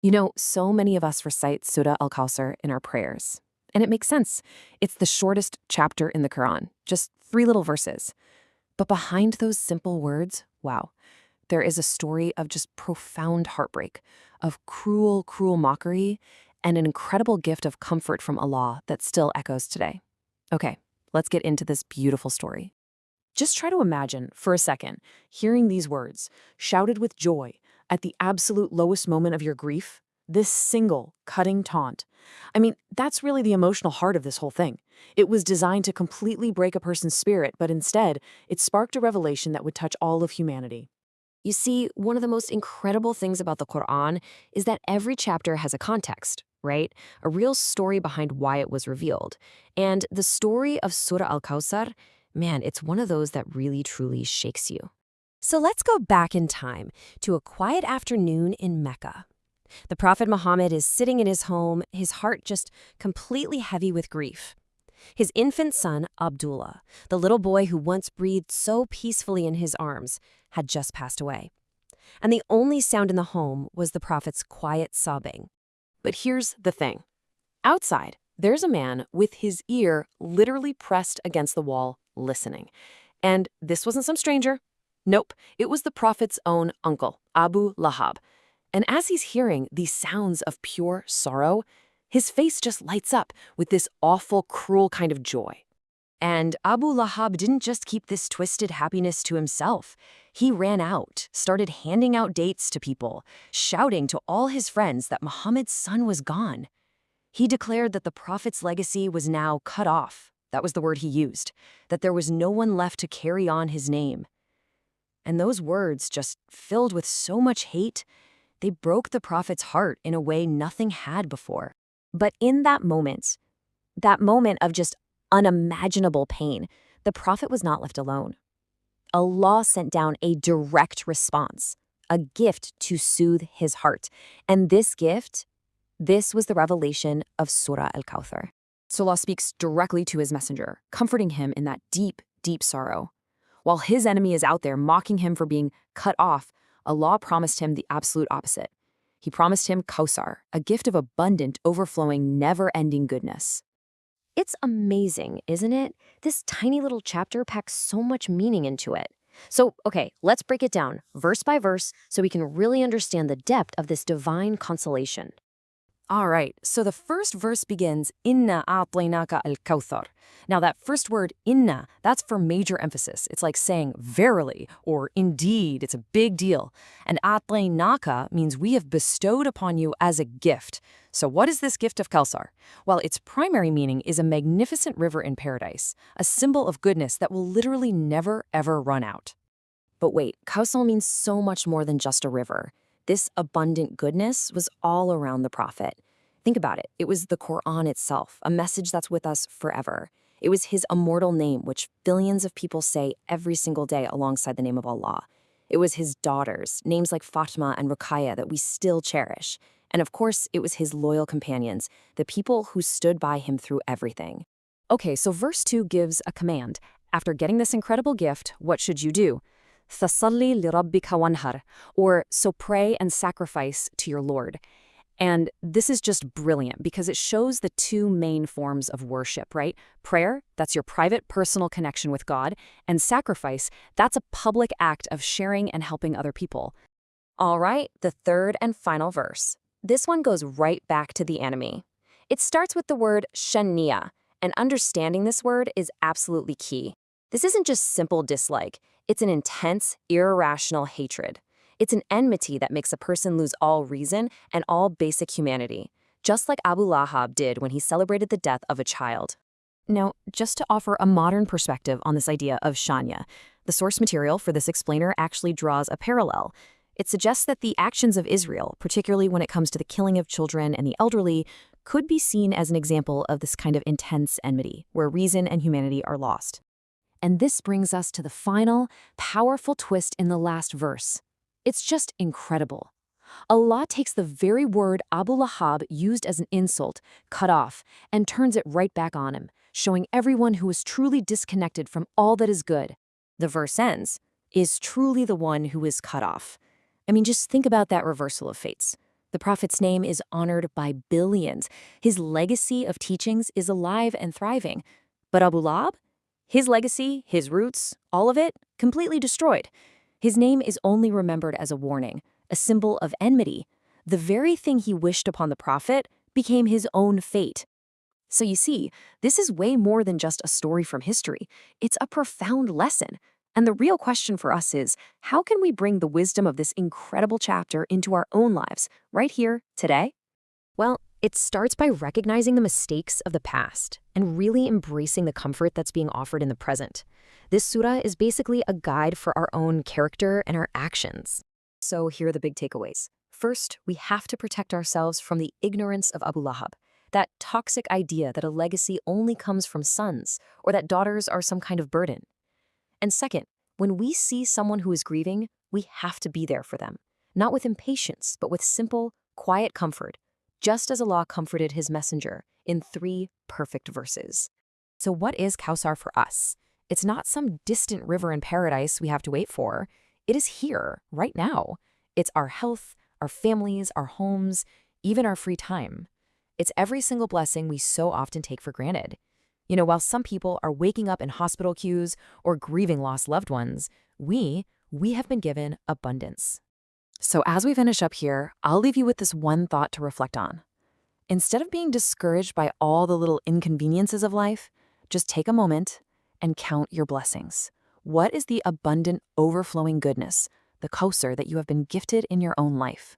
You know, so many of us recite Surah Al-Kawthar in our prayers. And it makes sense. It's the shortest chapter in the Quran, just 3 little verses. But behind those simple words, wow, there is a story of just profound heartbreak, of cruel, cruel mockery, and an incredible gift of comfort from Allah that still echoes today. Okay, let's get into this beautiful story. Just try to imagine, for a second, hearing these words, shouted with joy, at the absolute lowest moment of your grief, this single, cutting taunt. I mean, that's really the emotional heart of this whole thing. It was designed to completely break a person's spirit, but instead, it sparked a revelation that would touch all of humanity. You see, one of the most incredible things about the Quran is that every chapter has a context, right? A real story behind why it was revealed. And the story of Surah Al-Kawthar, man, it's one of those that really truly shakes you. So let's go back in time to a quiet afternoon in Mecca. The Prophet Muhammad is sitting in his home, his heart just completely heavy with grief. His infant son, Abdullah, the little boy who once breathed so peacefully in his arms, had just passed away. And the only sound in the home was the Prophet's quiet sobbing. But here's the thing. Outside, there's a man with his ear literally pressed against the wall, listening. And this wasn't some stranger. Nope, it was the Prophet's own uncle, Abu Lahab. And as he's hearing these sounds of pure sorrow, his face just lights up with this awful, cruel kind of joy. And Abu Lahab didn't just keep this twisted happiness to himself. He ran out, started handing out dates to people, shouting to all his friends that Muhammad's son was gone. He declared that the Prophet's legacy was now cut off. That was the word he used, that there was no one left to carry on his name. And those words, just filled with so much hate, they broke the Prophet's heart in a way nothing had before. But in that moment of just unimaginable pain, the Prophet was not left alone. Allah sent down a direct response, a gift to soothe his heart. And this gift, this was the revelation of Surah Al-Kawthar. So Allah speaks directly to his messenger, comforting him in that deep, deep sorrow. While his enemy is out there mocking him for being cut off, Allah promised him the absolute opposite. He promised him Kawthar, a gift of abundant, overflowing, never-ending goodness. It's amazing, isn't it? This tiny little chapter packs so much meaning into it. So, okay, let's break it down, verse by verse, so we can really understand the depth of this divine consolation. All right, so the first verse begins, Inna a'tainaka al-Kawthar. Now that first word, inna, that's for major emphasis. It's like saying verily or indeed. It's a big deal. And a'tainaka means we have bestowed upon you as a gift. So what is this gift of Kawthar? Well, its primary meaning is a magnificent river in paradise, a symbol of goodness that will literally never, ever run out. But wait, Kawthar means so much more than just a river. This abundant goodness was all around the Prophet. Think about it. It was the Quran itself, a message that's with us forever. It was his immortal name, which billions of people say every single day alongside the name of Allah. It was his daughters, names like Fatima and Ruqayya that we still cherish. And of course, it was his loyal companions, the people who stood by him through everything. Okay, so verse 2 gives a command. After getting this incredible gift, what should you do? Fasalli lirabbika wanhar, or so pray and sacrifice to your Lord. And this is just brilliant because it shows the two main forms of worship, right? Prayer, that's your private, personal connection with God, and sacrifice, that's a public act of sharing and helping other people. All right, the third and final verse. This one goes right back to the enemy. It starts with the word shaniya, and understanding this word is absolutely key. This isn't just simple dislike. It's an intense, irrational hatred. It's an enmity that makes a person lose all reason and all basic humanity, just like Abu Lahab did when he celebrated the death of a child. Now, just to offer a modern perspective on this idea of shania, the source material for this explainer actually draws a parallel. It suggests that the actions of Israel, particularly when it comes to the killing of children and the elderly, could be seen as an example of this kind of intense enmity, where reason and humanity are lost. And this brings us to the final, powerful twist in the last verse. It's just incredible. Allah takes the very word Abu Lahab used as an insult, cut off, and turns it right back on him, showing everyone who is truly disconnected from all that is good. The verse ends, is truly the one who is cut off. I mean, just think about that reversal of fates. The Prophet's name is honored by billions. His legacy of teachings is alive and thriving. But Abu Lahab? His legacy, his roots, all of it, completely destroyed. His name is only remembered as a warning, a symbol of enmity. The very thing he wished upon the Prophet became his own fate. So you see, this is way more than just a story from history. It's a profound lesson. And the real question for us is, how can we bring the wisdom of this incredible chapter into our own lives, right here, today? Well, it starts by recognizing the mistakes of the past and really embracing the comfort that's being offered in the present. This surah is basically a guide for our own character and our actions. So here are the big takeaways. First, we have to protect ourselves from the ignorance of Abu Lahab, that toxic idea that a legacy only comes from sons or that daughters are some kind of burden. And second, when we see someone who is grieving, we have to be there for them, not with impatience, but with simple, quiet comfort, just as Allah comforted his messenger in 3 perfect verses. So what is Kawthar for us? It's not some distant river in paradise we have to wait for. It is here, right now. It's our health, our families, our homes, even our free time. It's every single blessing we so often take for granted. You know, while some people are waking up in hospital queues or grieving lost loved ones, we have been given abundance. So as we finish up here, I'll leave you with this one thought to reflect on. Instead of being discouraged by all the little inconveniences of life, just take a moment and count your blessings. What is the abundant, overflowing goodness, the Kawthar that you have been gifted in your own life?